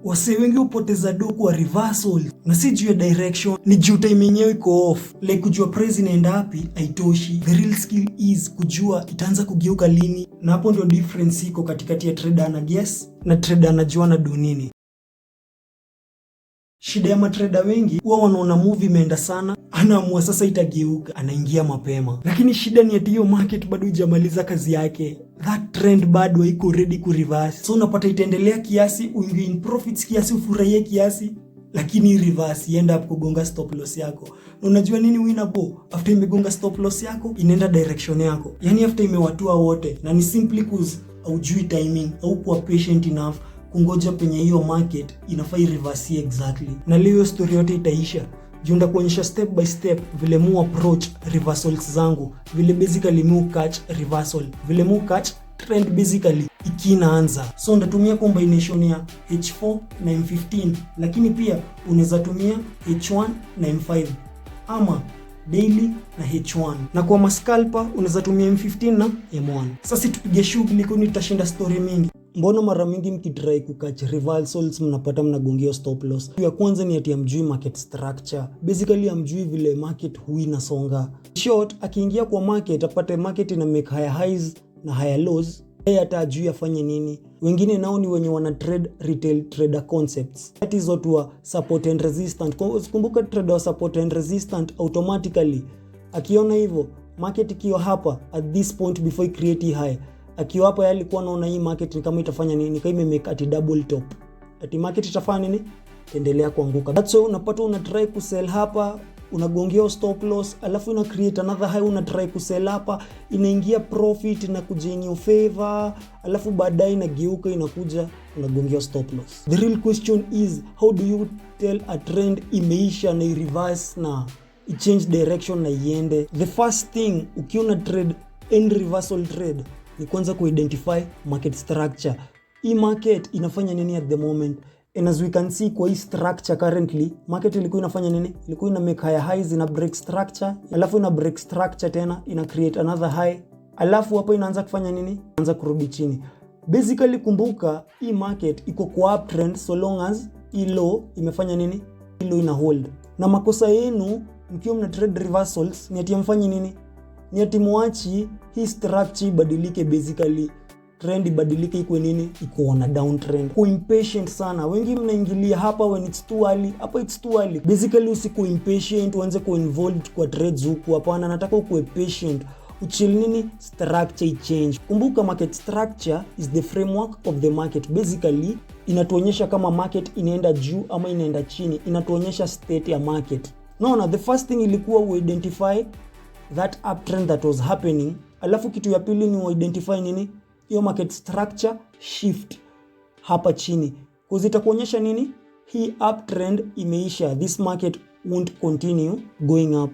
Wase wengi upoteza do kwa reversal na si juu ya direction, ni juu timing yao iko off. Like kujua price inaenda wapi haitoshi. The real skill is kujua itaanza kugeuka lini, na hapo ndio difference iko katikati ya trader ana guess na trader anajua na do nini. Shida ya matrader wengi huwa wanaona move imeenda sana, anaamua sasa itageuka, anaingia mapema. Lakini shida ni ati hiyo market bado hujamaliza kazi yake. That trend bado haiko ready ku reverse. So unapata itaendelea kiasi, uingie in profits kiasi, ufurahie kiasi, lakini reverse ienda up kugonga stop loss yako. Na unajua nini winnable? After imegonga stop loss yako, inaenda direction yako. Yani after imewatua wote, na ni simply cause haujui timing au kuwa patient enough kungoja penye hiyo market inafaa reverse exactly. Na leo story yote itaisha. Junda kuonyesha step by step vile mu approach reversals zangu, vile basically mu catch reversal, vile mu catch trend basically ikinaanza. So ndatumia combination ya H4 na M15, lakini pia unaweza tumia H1 na M5 ama daily na H1. Na kwa mascalper unaweza tumia M15 na M1. Sasa tupige shughuli kwani tutashinda story mingi. Mbona mara mingi mkitry kukatch reversals mnapata mnagongea stop loss? Ya kwanza ni ati amjui market structure. Basically amjui vile market hui nasonga. Short akiingia kwa market apate market ina make higher highs na higher lows, yeye hata ajui afanye nini. Wengine nao ni wenye wana trade retail trader concepts. That is what wa support and resistance. Kumbuka trader wa support and resistance automatically akiona hivyo market ikiwa hapa at this point before it create high, akiwa hapa yeye alikuwa anaona hii market ni kama itafanya nini, kama imemake ati double top, ati market itafanya nini, endelea kuanguka. That's why unapata una try ku sell hapa, unagongea stop loss, alafu una create another high, una try ku sell hapa, inaingia profit na kujenga favor, alafu baadaye inageuka inakuja unagongea stop loss. The real question is how do you tell a trend imeisha na reverse na change direction na iende? The first thing ukiona trade in reversal trade ni kwanza ku-identify market structure. Hii market inafanya nini at the moment? And as we can see kwa hii structure currently, market ilikuwa inafanya nini? Ilikuwa ina make higher highs, ina break structure, alafu ina break structure tena, ina create another high, alafu hapo inaanza kufanya nini? Inaanza kurudi chini. Basically kumbuka hii market iko kwa uptrend so long as hii low imefanya nini? Hii low ina hold. Na makosa yenu mkiwa mna trade reversals ni ati mfanye nini? Ni ati muachi hii structure ibadilike, basically trend ibadilike, iko nini, iko on a downtrend. Ku impatient sana wengi mnaingilia hapa when it's too early. Hapa it's too early. Basically usiku impatient uanze ku involved kwa trades huku. Hapana, nataka uwe patient, uchill nini, structure change. Kumbuka market structure is the framework of the market. Basically inatuonyesha kama market inaenda juu ama inaenda chini, inatuonyesha state ya market. Naona the first thing ilikuwa we identify that uptrend that was happening, alafu kitu ya pili ni identify nini, hiyo market structure shift hapa chini, cause itakuonyesha nini, hii uptrend imeisha, this market won't continue going up.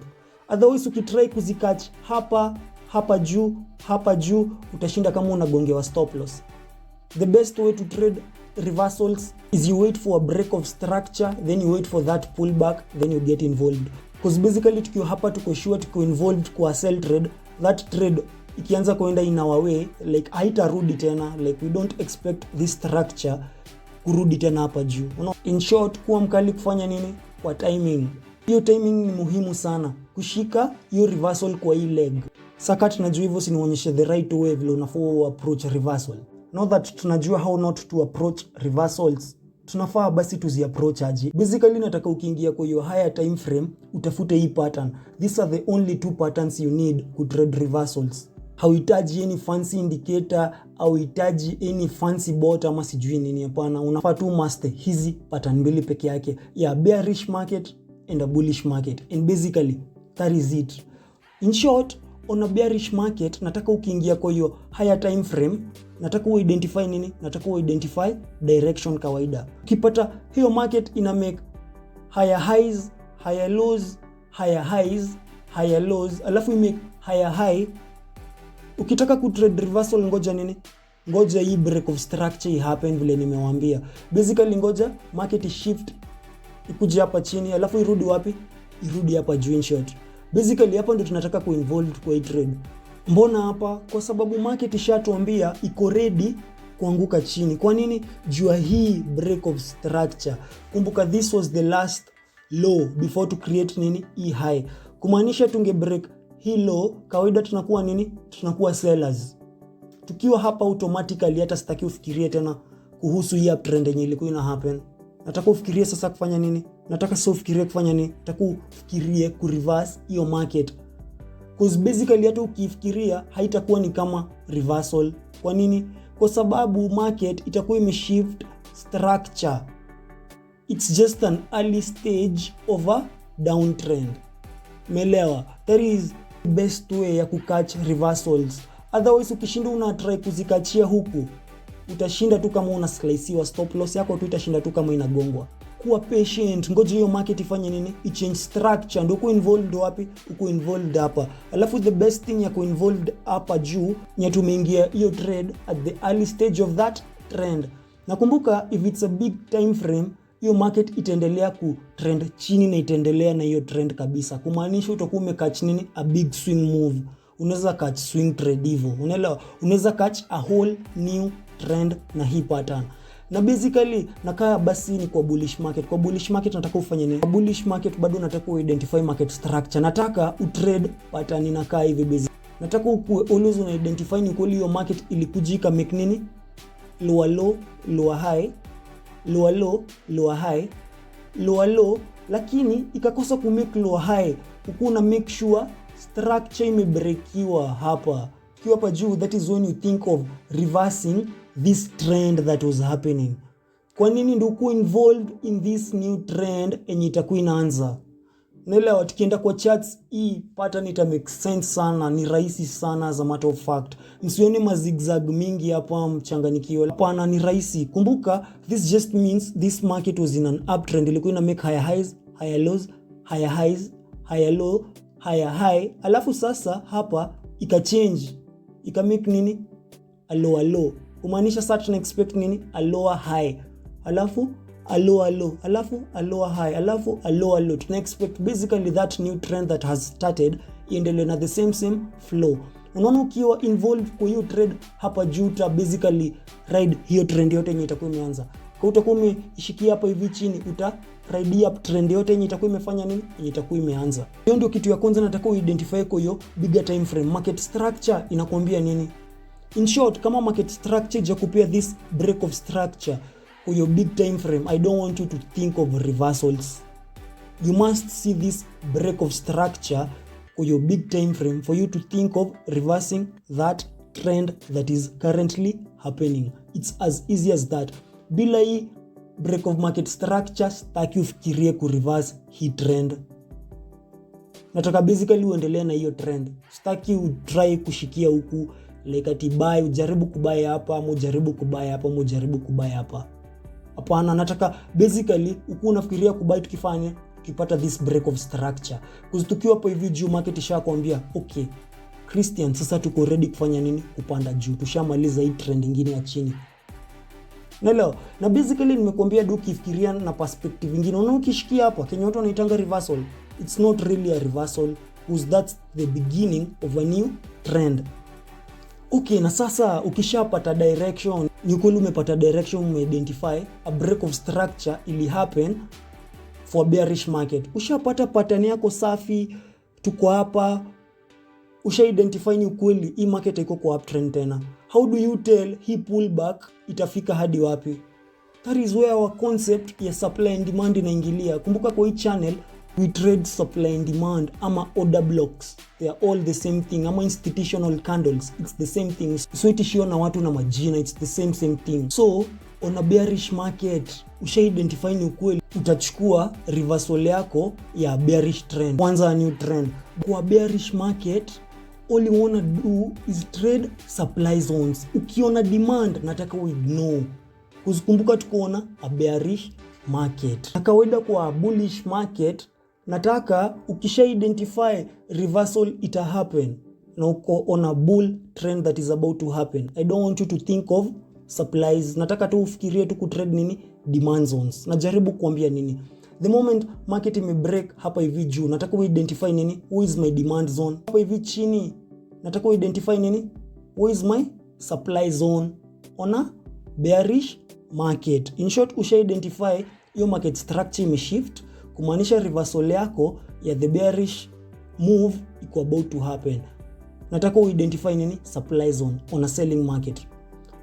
Otherwise ukitry kuzikatch hapa juu utashinda kama unagongewa stop loss. The best way to trade reversals is you wait for a break of structure, then you wait for that pullback, then you get involved. Because basically tukiwa hapa tuko sure tuko involved kwa sell trade, that trade ikianza kuenda in our way, like haitarudi tena, like we don't expect this structure kurudi tena hapa juu. In short, kuwa mkali kufanya nini? Kwa timing. Hiyo timing ni muhimu sana, kushika hiyo reversal kwa hii leg. Saka tunajua hivyo, sinionyeshe the right way vile unafaa approach reversal. Now that tunajua how not to approach reversals, tunafaa basi tuzi approach aje. Basically nataka ukiingia kwa hiyo higher time frame utafute hii pattern. These are the only two patterns you need to trade reversals. Hauhitaji any fancy indicator, hauhitaji any fancy bot ama sijui nini, hapana. Unafaa tu master hizi pattern mbili peke yake, ya bearish market and a bullish market, and basically that is it. In short, on a bearish market nataka ukiingia kwa hiyo higher time frame, nataka uidentify nini? Nataka uidentify direction kawaida. Ukipata hiyo market ina make higher highs, higher lows, higher highs, higher lows, alafu make higher high, ukitaka ku trade reversal ngoja nini? Ngoja hii break of structure happen vile nimewaambia. Basically ngoja market shift ikuje hapa chini, alafu irudi wapi? Irudi hapa juu. In short, basically hapa ndio tunataka ku involve kwa hii trade. Mbona hapa? Kwa sababu market ishatuambia iko ready kuanguka chini. Kwa nini? Jua hii break of structure. Kumbuka this was the last low before to create nini hii high. Kumaanisha tunge break hii low, kawaida tunakuwa nini? Tunakuwa sellers. Tukiwa hapa automatically hata sitaki ufikirie tena kuhusu hii uptrend yenye ilikuwa ina happen. Nataka ufikirie sasa kufanya nini? Nataka sasa ufikirie kufanya nini? Nataka ufikirie ku reverse hiyo market. Cause basically hata ukifikiria haitakuwa ni kama reversal. Kwa nini? Kwa sababu market itakuwa imeshift structure. It's just an early stage of a downtrend. Umeelewa? That is the best way ya kukatch reversals. Otherwise ukishinda una try kuzikachia huku, utashinda tu kama una slicewa, stop loss yako tu itashinda tu kama inagongwa. Kuwa patient, ngoja hiyo market ifanye nini? Change structure. Ndio uko involved wapi? Uko involved hapa. Alafu the best thing ya ku involved hapa juu ni tumeingia hiyo trade at the early stage of that trend. Nakumbuka if it's a big time frame, hiyo market itaendelea ku trend chini na itaendelea na hiyo trend kabisa. Kumaanisha utakuwa umecatch nini? A big swing move. Unaweza catch swing trade hivyo. Unaelewa? Unaweza catch a whole new trend na hii pattern. Na basically nakaa basi ni kwa bullish market. Kwa bullish market nataka ufanye nini? Kwa bullish market bado nataka identify market structure. Nataka utrade pattern inakaa hivi basic. Nataka always una identify ni kweli hiyo market ilikujika make nini? Lower low, lower high, lower low, lower high, lower low, lakini ikakosa ku make lower high. Uko na make sure structure imebreakiwa hapa. Kiwa hapa juu, that is when you think of reversing this trend that was happening. Kwa nini ndio uko involved in this new trend enye itakuwa inaanza? Naelewa tukienda kwa charts hii pattern ita make sense sana, ni rahisi sana as a matter of fact. Msione mazigzag mingi hapa mchanganyikio. Hapana, ni rahisi. Kumbuka this just means this market was in an uptrend. Ilikuwa ina make higher highs, higher lows, higher highs, higher low, higher high. Alafu sasa hapa ika change, ika make nini? A lower low. Kumaanisha sasa tuna expect nini? A lower high. Alafu a lower low. Alafu a lower high. Alafu a lower low. Tuna expect basically that new trend that has started iendelee na the same flow. Unaona ukiwa involved kwa hiyo trade hapa juu ta basically ride hiyo trend yote yenye itakuwa imeanza. Kwa utakuwa umeishikia hapa hivi chini, uta ride up trend yote yenye itakuwa imefanya nini? Yenye itakuwa imeanza. Hiyo ndio kitu ya kwanza nataka uidentify kwa hiyo bigger time frame. Market structure inakuambia nini? In short, kama market structure jakupia this break of structure for your big time frame, I don't want you to think of reversals. You must see this break of structure for your big time frame for you to think of reversing that trend that is currently happening. It's as easy as that. Bila hii break of market structure, sitaki ufikirie ku reverse hii trend. Nataka basically uendelee na hiyo trend. Sitaki utry kushikia huku like ati buy, ujaribu kubuy hapa, ama ujaribu kubuy hapa, ama ujaribu kubuy hapa. Hapana, nataka basically uko unafikiria kubuy tukifanya tukipata this break of structure. Kuzitukiwa hapo hivi juu market ishakwambia okay Christian, sasa tuko ready kufanya nini? Kupanda juu. Tushamaliza hii trend nyingine ya chini. Na basically nimekuambia do kifikiria na perspective nyingine. Unaona ukishikia hapa Kenya watu wanaitanga reversal. It's not really a reversal because that's the beginning of a new trend. Okay, na sasa ukishapata direction, ni kweli umepata direction, umeidentify a break of structure ili happen for bearish market. Ushapata pattern yako safi, tuko hapa, usha-identify ni kweli hii market iko kwa uptrend tena. How do you tell hii pullback itafika hadi wapi? That is where our concept ya supply and demand inaingilia. Kumbuka kwa hii channel we trade supply and demand ama order blocks. They are all the same thing. Ama institutional candles, it's the same thing. So itishio na watu na majina, it's the same thing. So on a bearish market, usha-identify ni ukweli, utachukua reversal yako ya bearish trend, kwanza a new trend. Kwa bearish market, all you wanna do is trade supply zones. Ukiona demand, nataka uignore. Kuzikumbuka tukuona a bearish market. Na kawaida kwa bullish market, nataka ukisha-identify reversal ita happen na uko on a bull trend that is about to happen. I don't want you to think of supplies. Nataka tu ufikirie tu kutrade nini? Demand zones. Najaribu kuambia nini? The moment market imebreak hapa hivi juu, nataka uidentify nini? Who is my demand zone? Hapa hivi chini, nataka uidentify nini? Who is my supply zone? On a bearish market. In short, usha identify hiyo market structure imeshift, kumaanisha reversal yako ya the bearish move iko about to happen. Nataka identify nini? Supply zone on a selling market.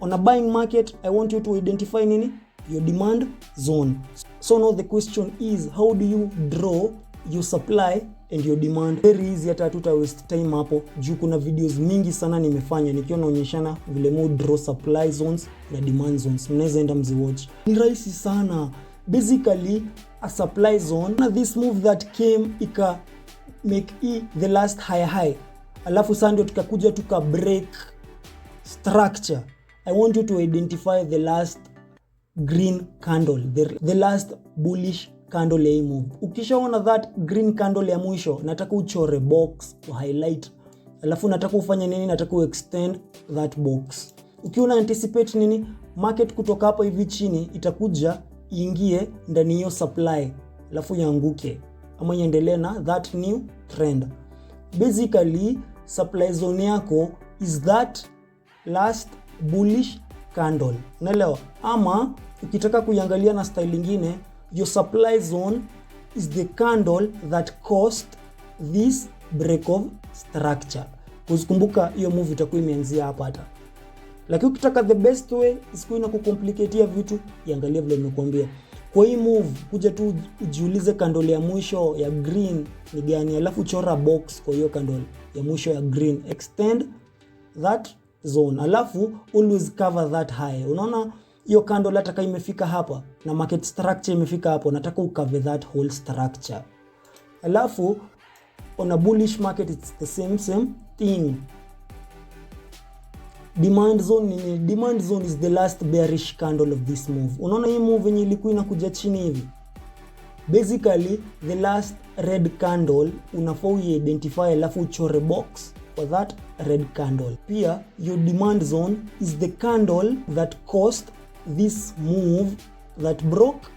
On a buying market, I want you to identify nini? Your demand zone. So now the question is, how do you draw your supply and your demand? Very easy, hata tuta waste time hapo juu kuna videos mingi sana nimefanya nikiwa naonyeshana vile mu draw supply zones na demand zones. Mnaweza enda mziwatch. Ni rahisi sana. Basically, a supply zone, this move that came ika make the last high. Alafu sasa ndio tukakuja tuka break structure. I want you to identify the last green candle, the last bullish candle ya move. Ukishaona that green candle ya mwisho, nataka uchore box, highlight. Alafu nataka ufanye nini? Nataka extend that box. Ukiona anticipate nini? Market kutoka hapa hivi chini itakuja iingie ndani hiyo supply, alafu ianguke ama iendelee na that new trend. Basically, supply zone yako is that last bullish candle. Unaelewa? Ama ukitaka kuiangalia na style nyingine, your supply zone is the candle that caused this break of structure. Kuzikumbuka hiyo move itakuwa imeanzia hapa hata. Lakini ukitaka the best way isikuwe na kukompliketia vitu, iangalie vile nimekuambia. Kwa hii move kuja tu ujiulize candle ya mwisho ya green ni gani, alafu chora box kwa hiyo candle ya mwisho ya green, extend that zone, alafu always cover that high. Unaona hiyo candle hata kama imefika hapa na market structure imefika hapo, nataka ucover that whole structure. Alafu on a bullish market it's the same thing. Demand zone is the last bearish candle of this move. Unaona hii move yenye ilikuwa inakuja chini hivi. Basically the last red candle unafaa identify, alafu uchore box for that red candle. Pia your demand zone is the candle that caused this move that broke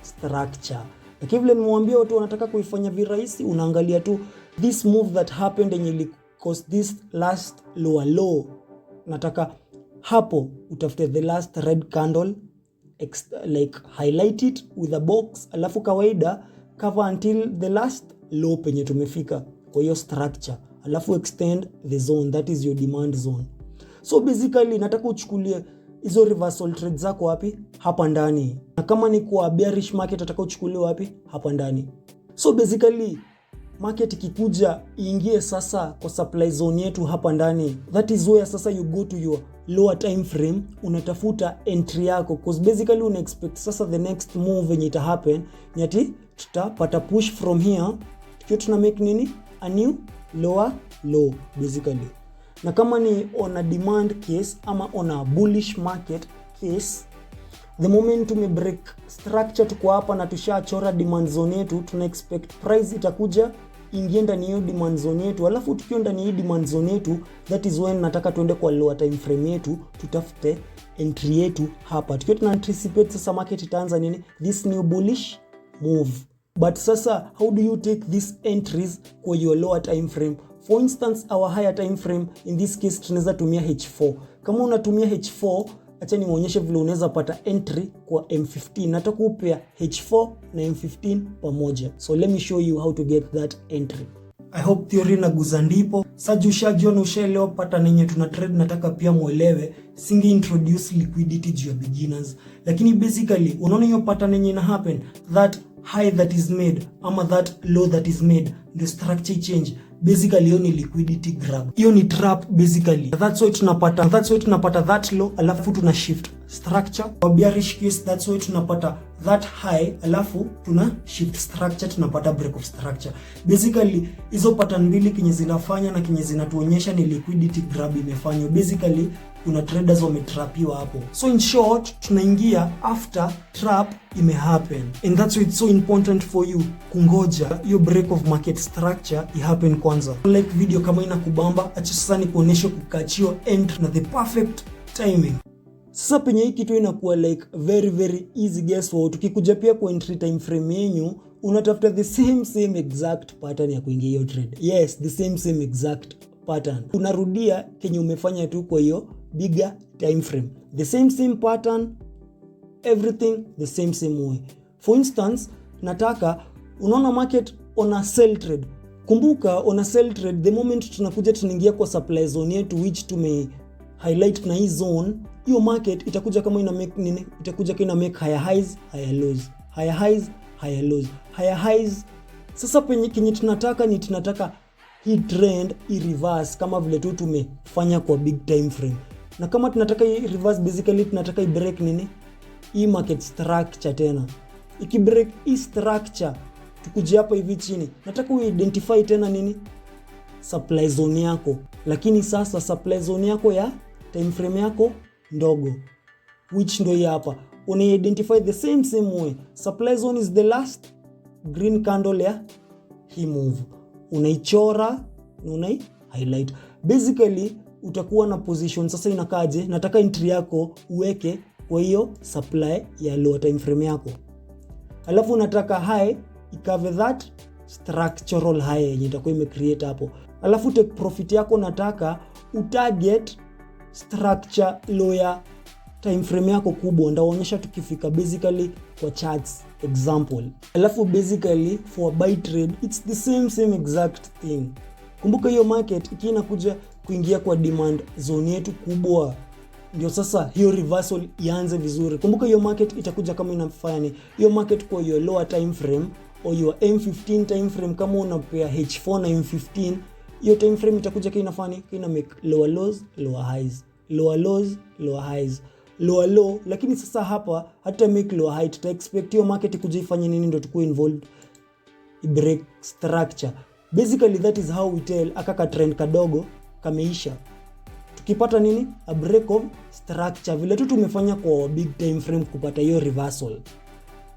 structure. Lakini vile nimwambia watu wanataka kuifanya virahisi, unaangalia tu this move that happened yenye caused this last lower low. Nataka hapo utafute the last red candle, like highlight it with a box, alafu kawaida cover until the last low penye tumefika kwa hiyo structure, alafu extend the zone, that is your demand zone. So basically nataka uchukulie hizo reversal trades zako wapi? Hapa ndani. Na kama ni kwa bearish market nataka uchukulie wapi? Hapa ndani. So basically market ikikuja iingie sasa kwa supply zone yetu hapa ndani, that is where sasa you go to your lower time frame, unatafuta entry yako, because basically una expect sasa the next move yenye ita happen nyati tutapata push from here, tukiwa tuna make nini? A new lower low basically. Na kama ni on a demand case ama on a bullish market case, the moment tume break structure tuko hapa na tushachora demand zone yetu, tuna expect price itakuja ingie ndani hiyo demand zone yetu, alafu tukiwa ndani hii demand zone yetu, that is when nataka tuende kwa lower time frame yetu, tutafute entry yetu hapa. Tukiwa tuna anticipate sasa market itaanza nini? This new bullish move. But sasa how do you take these entries kwa your lower time frame? For instance, our higher time frame, in this case tunaweza tumia H4. Kama unatumia H4, acha nionyeshe vile unaweza pata entry kwa M15. Nataka upea H4 na M15 pamoja. So let me show you how to get that entry. I hope theory na guza ndipo. Sasa ushajiona ushaelewa pattern yenye tuna trade, nataka pia muelewe. Singe introduce liquidity to your beginners. Lakini basically unaona hiyo pattern yenye ina happen, that high that is made ama that low that is made, the structure change. Basically hiyo ni liquidity grab. Hiyo ni trap basically. That's why tunapata that low, alafu tuna shift structure. Kwa bearish case, that's why tunapata that high, alafu tuna shift structure, tunapata break of structure. Basically hizo pattern mbili kinye zinafanya na kinye zinatuonyesha ni liquidity grab imefanywa. Basically kuna traders wametrapiwa hapo. So in short, tunaingia after trap ime happen. And that's why it's so important for you kungoja hiyo break of market structure i happen kwanza. Like video kama inakubamba, acha sasa nikuoneshe kukachio entry na the perfect timing. Sasa penye hii kitu inakuwa like very easy guesswork. Tukikuja pia kwa entry time frame yenu, unatafuta the same exact pattern ya kuingia hiyo trade. Yes, the same exact pattern. Unarudia kenye umefanya tu kwa hiyo bigger time frame. The same pattern, everything the same way. For instance, nataka unaona market on a sell trade. Kumbuka on a sell trade, the moment tunakuja tunaingia kwa supply zone yetu which tume highlight na hii zone, hiyo market itakuja kama ina make nini? Itakuja kama ina make higher highs, higher lows, higher highs, higher lows, higher highs. Sasa penye tunataka hii trend i-reverse kama vile tu tumefanya kwa big time frame. Na kama tunataka i-reverse, basically tunataka i-break nini? Hii market structure tena. Iki-break hii structure, tukuje hapa hivi chini. Nataka u-identify tena nini? Supply zone yako. Lakini sasa supply zone yako ya time frame yako ndogo, which ndo hii hapa. Una-identify the same way. Supply zone is the last green candle ya hii move. Unaichora na unai-highlight. Basically utakuwa na position sasa inakaje, nataka entry yako uweke kwa hiyo supply ya lower time frame yako. Alafu unataka high ikave that structural high yenye itakuwa imecreate hapo. Alafu take profit yako nataka utarget structure lower time frame yako kubwa. Ndaonyesha tukifika basically kwa charts example. Alafu basically for buy trade it's the same exact thing. Kumbuka hiyo market ikinakuja kuingia kwa demand zone yetu kubwa, ndio sasa hiyo reversal ianze vizuri. Kumbuka hiyo market itakuja kama inafanya ni hiyo market kwa your lower time frame or your M15 time frame. Kama unapea H4 na M15, hiyo time frame itakuja kama inafanya ina make lower lows, lower highs, lower lows, lower highs, lower low. Lakini sasa hapa hata make lower high, tuta expect hiyo market kuja ifanye nini ndio tukue involved break structure. Basically that is how we tell akaka trend kadogo kameisha. Tukipata nini? A break of structure, vile tu tumefanya kwa big time frame kupata hiyo reversal.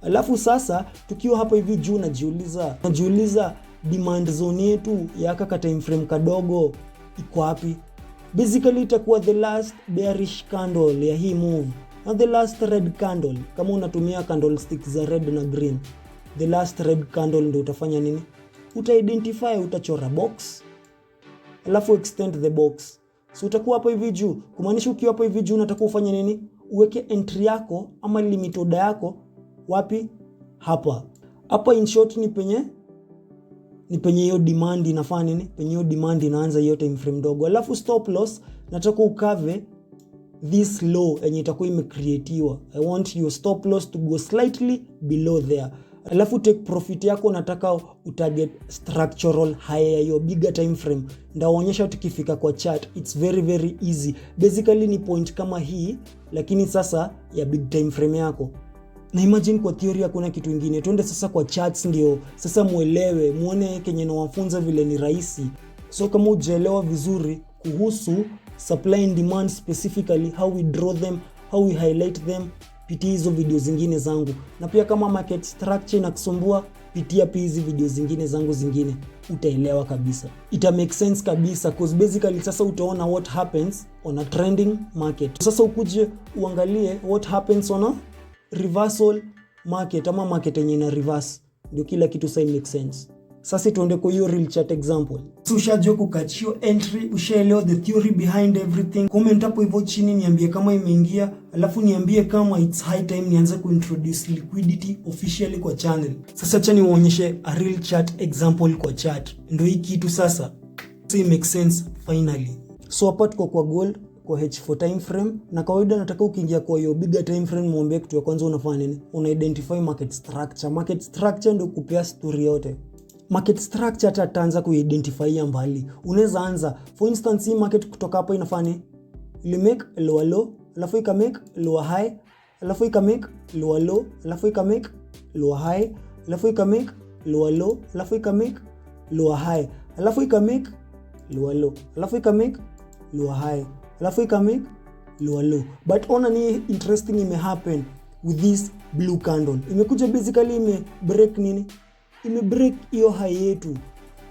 Alafu sasa tukiwa hapa hivi juu najiuliza demand zone yetu ya akaka time frame kadogo iko wapi? Basically itakuwa the last bearish candle ya hii move na the last red candle. Kama unatumia candlestick za red na green, the last red candle ndio utafanya nini? Uta-identify, utachora box, alafu extend the box. So utakuwa hapa hivi juu, kumaanisha ukiwa hapa hivi juu unataka ufanye nini? Uweke entry yako ama limit order yako wapi? Hapa in short ni penye hiyo demand inafanya nini? Penye hiyo demand inaanza hiyo time frame dogo. Alafu stop loss nataka ukave this low yenye itakuwa imecreatiwa. I want your stop loss to go slightly below there. Alafu take profit yako nataka utarget structural high ya hiyo bigger time frame. Ndaonyesha tukifika kwa chart. It's very easy. Basically ni point kama hii, lakini sasa ya big time frame yako. Na imagine kwa theory hakuna kitu kingine. Tuende sasa kwa charts ndio sasa muelewe, muone kenye nawafunza vile ni rahisi. So kama hujaelewa vizuri kuhusu supply and demand specifically, how we draw them, how we highlight them, pitia hizo video zingine zangu. Na pia kama market structure inakusumbua, pitia pia hizi video zingine zangu zingine, utaelewa kabisa. Ita make sense kabisa cause basically sasa utaona what happens on a trending market. Sasa ukuje uangalie what happens on a reversal market ama market yenye ina reverse, ndio kila kitu sasa make sense. Sasa tuende kwa hiyo real chart example. So ushajua kukachio entry, ushaelewa the theory behind everything. Comment hapo hivyo chini niambie kama imeingia, alafu niambie kama it's high time nianze kuintroduce liquidity officially kwa channel. Sasa acha niwaonyeshe a real chart example kwa chart. Ndio hii kitu sasa. So it makes sense finally. So hapa tuko kwa gold kwa H4 time frame, na kawaida nataka ukiingia kwa hiyo bigger time frame muombe kitu ya kwanza unafanya nini? Una identify market structure. Market structure ndio kupea story yote. Market structure tataanza kuidentify ya mbali. Unaweza anza for instance hii market kutoka hapa inafanya ili make lower low, alafu ika make lower high, alafu ika make lower low, alafu ika make lower high, alafu ika make lower low, alafu ika make lower high, alafu ika make lower low, alafu ika make lower high, alafu ika make lower low. But ona ni interesting ime happen with this blue candle. Imekuja basically ime break nini? Ime break hiyo high yetu.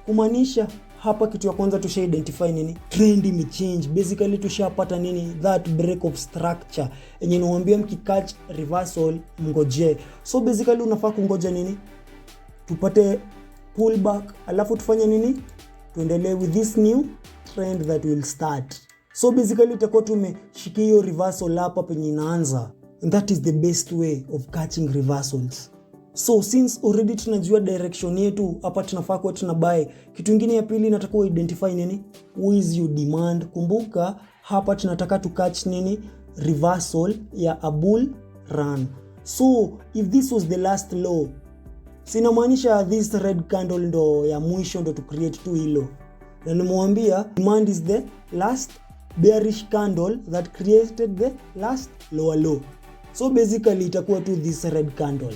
Kumaanisha hapa kitu ya kwanza tusha identify nini? Trend ime change. Basically tushapata nini? That break of structure. Yenye nawaambia mkicatch reversal mngoje. So basically unafaa kungoja nini? Tupate pullback, alafu tufanye nini? Tuendelee with this new trend that will start. So basically itakuwa tumeshikia hiyo reversal hapa penye inaanza. And that is the best way of catching reversals. So since already tunajua direction yetu, hapa tunafaa kwa tunabuy. Kitu kingine ya pili nataka identify nini? Who is your demand? Kumbuka hapa tunataka to catch nini? Reversal ya a bull run. So if this was the last low, sinamaanisha this red candle ndo ya mwisho ndo to create tu hilo. Na nimwambia demand is the last bearish candle that created the last lower low. So basically itakuwa tu this red candle.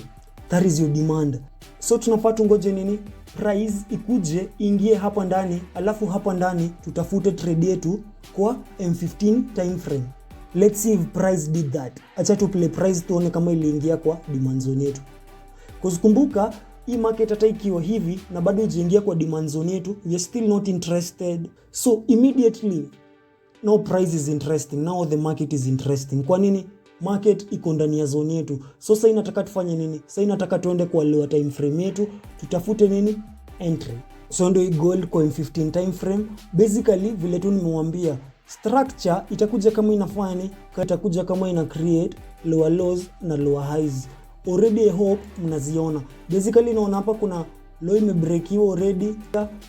That is your demand. So tunafaa tungoje nini? Price ikuje ingie hapa ndani, alafu hapa ndani tutafute trade yetu kwa M15 time frame. Let's see if price did that. Acha tu play price tuone kama iliingia kwa demand zone yetu. Kumbuka hii market hata ikiwa hivi na bado ijiingia kwa demand zone yetu, we are still not interested. So immediately now price is interesting. Now the market is interesting. Kwa nini? Market iko ndani ya zone yetu. So sasa inataka tufanye nini? Sasa inataka tuende kwa lower time frame yetu, tutafute nini? Entry. So ndio gold kwa 15 time frame. Basically vile tu nimewambia, structure itakuja kama inafanya nini? Itakuja kama ina create lower lows na lower highs. Already I hope mnaziona. Basically naona hapa kuna low imebreakiwa already,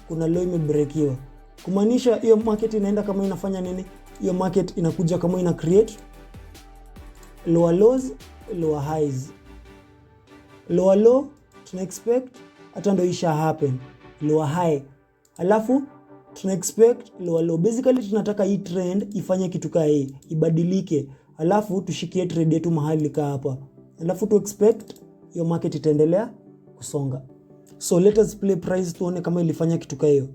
kuna low imebreakiwa. Kumaanisha hiyo market inaenda kama inafanya nini? Hiyo market inakuja kama ina create lower lows, lower highs. Lower low tuna expect hata ndio isha happen. Lower high. Alafu tuna expect lower low. Basically tunataka hii trend ifanye kitu kama hii, ibadilike. Alafu tushikie trade yetu mahali ka hapa. Alafu tu expect hiyo market itaendelea kusonga. So let us play price tuone kama ilifanya kitu kama hiyo.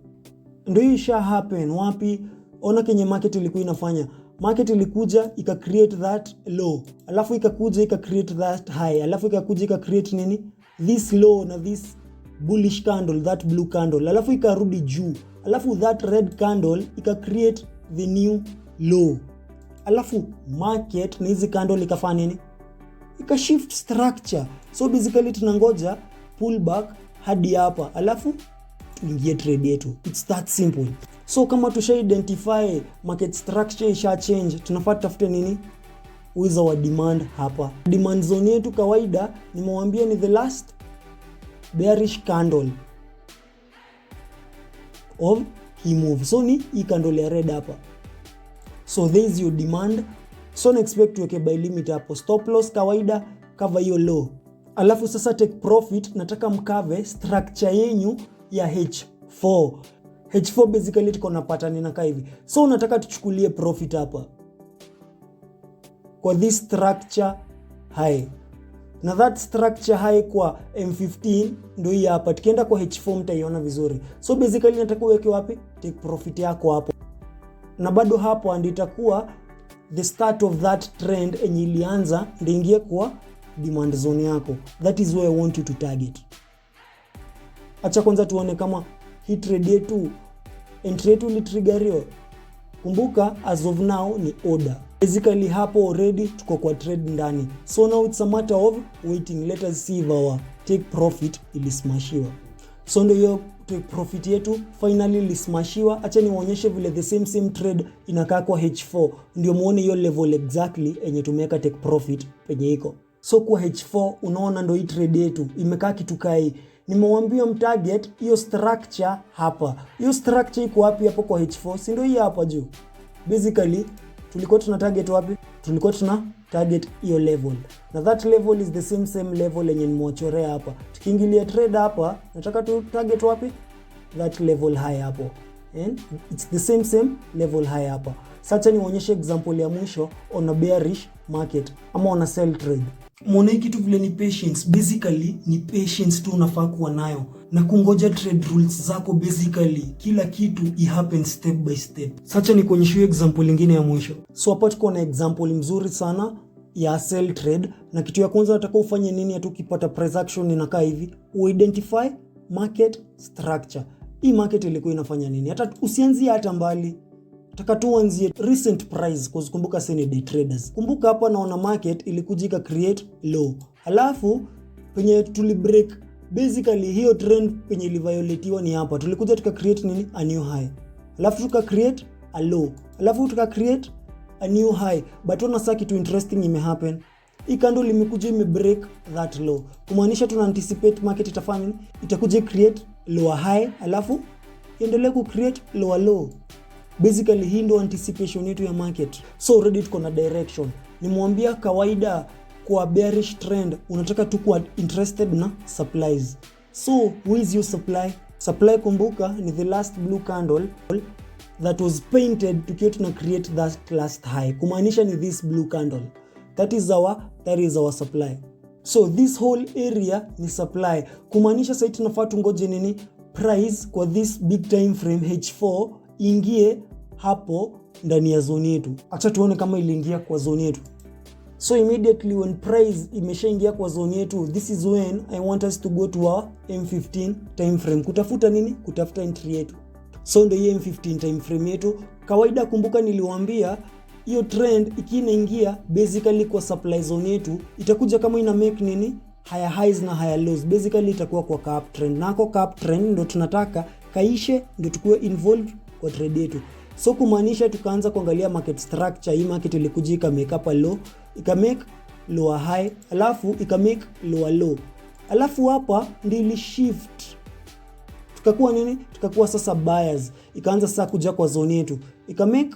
Ndio isha happen wapi? Ona kenye market ilikuwa inafanya. Market ilikuja ika create that low, alafu ikakuja ika create that high, alafu ikakuja ika create nini? This low na this bullish candle, that blue candle, alafu ikarudi juu, alafu that red candle ika create the new low, alafu market na hizi candle ikafanya nini? Ika shift structure. So basically tunangoja pullback hadi hapa, alafu tuingie trade yetu. It's that simple. So kama tusha identify market structure isha change, tunafaa tafute nini? Who is our demand hapa? Demand zone yetu kawaida nimewambia ni the last bearish candle of hii move. So ni hii candle ya red hapa. So there is your demand. So na expect tuweke buy limit hapo. Stop loss kawaida cover hiyo low. Alafu sasa take profit, nataka mkave structure yenyu ya H4. H4 basically tuko na pattern inakaa hivi. So unataka tuchukulie profit hapa kwa this structure high. Na that structure high kwa M15 ndio hii hapa. Tukienda kwa H4 mtaiona vizuri. So basically nataka uweke wapi? Take profit yako hapo. Na bado hapo ndio itakuwa the start of that trend yenye ilianza ndio ingie kwa demand zone yako. That is where I want you to target. Acha kwanza tuone kama hii trade yetu entry yetu ilitriggeriwa. Kumbuka as of now ni order. Basically hapo already tuko kwa trade ndani. So now it's a matter of waiting. Let us see if our take profit ilismashiwa. So ndio hiyo take profit yetu finally ilismashiwa. Acha niwaonyeshe vile the same trade inakaa kwa H4 ndio muone hiyo level exactly yenye tumeweka take profit penye iko. So kwa H4 unaona ndio hii trade yetu imekaa kitu kai. Nimewambia mtarget hiyo structure hapa. Hiyo structure iko wapi hapo kwa H4? Si ndio hii hapa juu. Basically tulikuwa tuna target wapi? Tulikuwa tuna target hiyo level. Na that level is the same level yenye nimewachorea hapa. Tukiingilia trade hapa, nataka tu target wapi? That level high hapo. And it's the same level high hapa. Sasa nionyeshe example ya mwisho on a bearish market ama on a sell trade. Muone kitu vile ni patience. Basically ni patience tu unafaa kuwa nayo na kungoja trade rules zako. Basically kila kitu i happen step by step. Sasa ni kuonyesha example nyingine ya mwisho. So hapa tuko na example mzuri sana ya sell trade, na kitu ya kwanza nataka ufanye nini hata ukipata price action inakaa hivi, identify market structure. Hii market ilikuwa inafanya nini? Hata usianzie hata mbali. Nataka tu uanzie recent price kwa kumbuka sasa ni day traders. Kumbuka hapa naona market ilikujika create low. Alafu penye tuli break basically hiyo trend penye iliviolatiwa ni hapa. Tulikuja tuka create nini? A new high. Alafu tuka create a low, alafu tuka create a new high. But ona sasa kitu interesting imehappen. Hii candle imekuja imebreak that low, kumaanisha tuna anticipate market itafanya nini? Itakuja create lower high alafu iendelee ku create lower low. Basically hii ndio anticipation yetu ya market. So already tuko na direction. Nimwambia kawaida kwa bearish trend unataka tu kuwa interested na supplies. So who is your supply? Supply kumbuka ni the last blue candle that was painted tukiwa tuna create that last high. Kumaanisha ni this blue candle. That is our supply. So this whole area ni supply. Kumaanisha sasa tunafaa tungoje nini? Price kwa this big time frame H4 ingie hapo ndani ya zone yetu. Acha tuone kama iliingia kwa zone yetu. So immediately when price imeshaingia kwa zone yetu, this is when I want us to go to our M15 time frame. Kutafuta nini? Kutafuta entry yetu. So ndio hiyo M15 time frame yetu. Kawaida kumbuka niliwaambia hiyo trend ikinaingia basically kwa supply zone yetu itakuja kama ina make nini? Higher highs na higher lows. Basically itakuwa kwa up trend. Nako up trend ndio tunataka kaishe ndio tukue involved kwa trade yetu. So kumaanisha tukaanza kuangalia market structure. Hii market ilikuja ikamake up a low, ikamake lower high, alafu ikamake lower low. Alafu hapa ndio ili shift. Tukakuwa nini? Tukakuwa sasa buyers. Ikaanza sasa kuja kwa zone yetu. Ikamake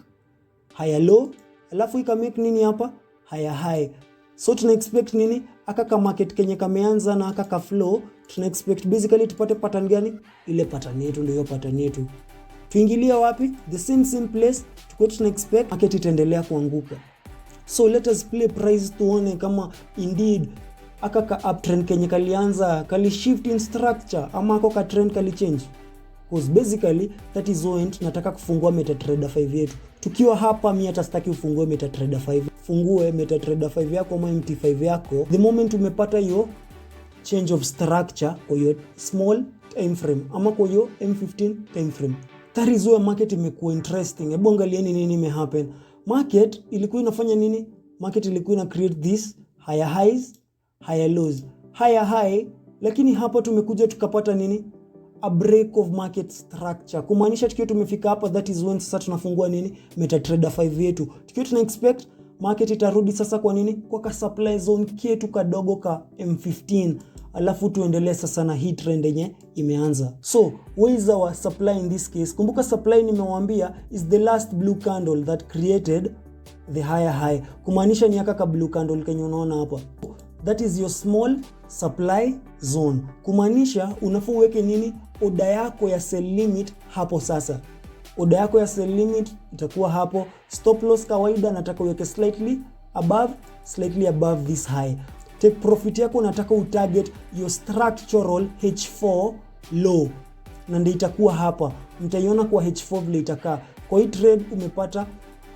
higher low, alafu ikamake nini hapa? Higher high. So tuna expect nini? Aka market kenye kameanza na aka flow, tuna expect basically tupate pattern gani? Ile pattern yetu ndio hiyo pattern yetu. Tuingilia wapi? The same place. Tuko tuna expect market itaendelea kuanguka. So let us play price tuone kama indeed aka uptrend kenye kalianza kali shift in structure ama aka trend kali change. Because basically that is when tunataka kufungua MetaTrader 5 yetu. Tukiwa hapa mimi hata sitaki ufungue MetaTrader 5. Fungue MetaTrader 5 yako ama MT5 yako the moment umepata hiyo change of structure kwa hiyo small time frame ama kwa hiyo M15 time frame. That is where market imekuwa interesting. Hebu angalieni nini imehappen. Market ilikuwa inafanya nini? Market ilikuwa ina create this higher highs, higher lows. Higher high, lakini hapa tumekuja tukapata nini? A break of market structure. Kumaanisha tukiwa tumefika hapa that is when sasa tunafungua nini? MetaTrader 5 yetu. Tukiwa tuna expect market itarudi sasa kwa nini? Kwa ka supply zone ketu kadogo ka M15. Alafu tuendelee sasa na hii trend yenye imeanza. So, where is our supply in this case? Kumbuka supply nimewaambia is the last blue candle that created the higher high. Kumaanisha ni aka blue candle kenye unaona hapa. That is your small supply zone. Kumaanisha unafaa uweke nini? Order yako ya sell limit hapo sasa. Order yako ya sell limit itakuwa hapo. Stop loss kawaida nataka uweke slightly above this high. Take profit yako nataka utarget your structural H4 low. Na ndio itakuwa hapa. Mtaiona kwa H4 vile itakaa. Kwa hii trade umepata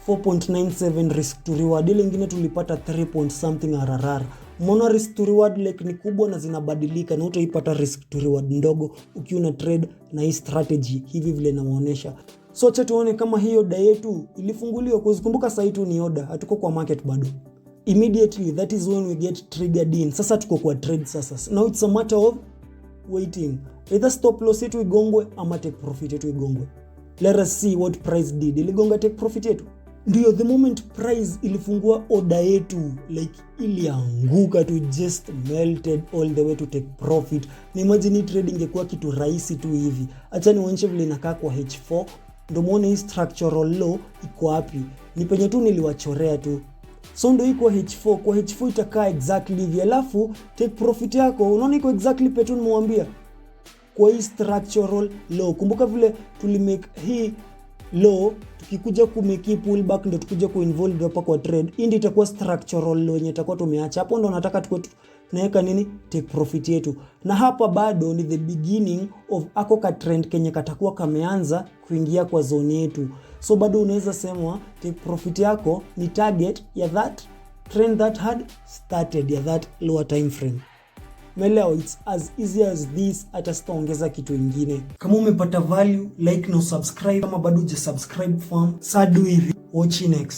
4.97 risk to reward. Ile nyingine tulipata 3 point something RRR. Umeona risk to reward like ni kubwa na zinabadilika na utaipata risk to reward ndogo ukiwa na trade na hii strategy hivi vile nawaonesha. So acha tuone kama hiyo order yetu ilifunguliwa. Kumbuka sasa tu ni order, hatuko kwa market bado. Immediately that is when we get triggered in. Sasa tuko kwa trade sasa. Now it's a matter of waiting. Either stop loss yetu igongwe ama take profit yetu igongwe. Let us see what price did. Iligonga take profit yetu. Ndio the moment price ilifungua order yetu like ilianguka to just melted all the way to take profit. Ni imagine trading ingekuwa kitu rahisi tu hivi. Acha nionyeshe vile inakaa kwa H4. Ndio muone hii structural low iko wapi. Ni penye tu niliwachorea tu. So ndio iko H4, kwa H4 itakaa exactly hivi. Alafu take profit yako unaona iko exactly petu nimwambia. Kwa hii structural low. Kumbuka vile tulimake hii low tukikuja kumake pullback ndio tukuja kuinvolve hapa kwa trade. Hii ndio itakuwa structural low yenye itakuwa tumeacha. Hapo ndio nataka tukue tunaweka nini? Take profit yetu. Na hapa bado ni the beginning of ako ka trend kenye katakuwa kameanza kuingia kwa zone yetu. So bado unaweza sema take profit yako ni target ya that trend that had started ya that lower time frame. Meleo, it's as easy as this, hata sitaongeza kitu ingine. Kama umepata value, like na subscribe. Kama bado hujasubscribe fam, sadu hivi. Watch you next.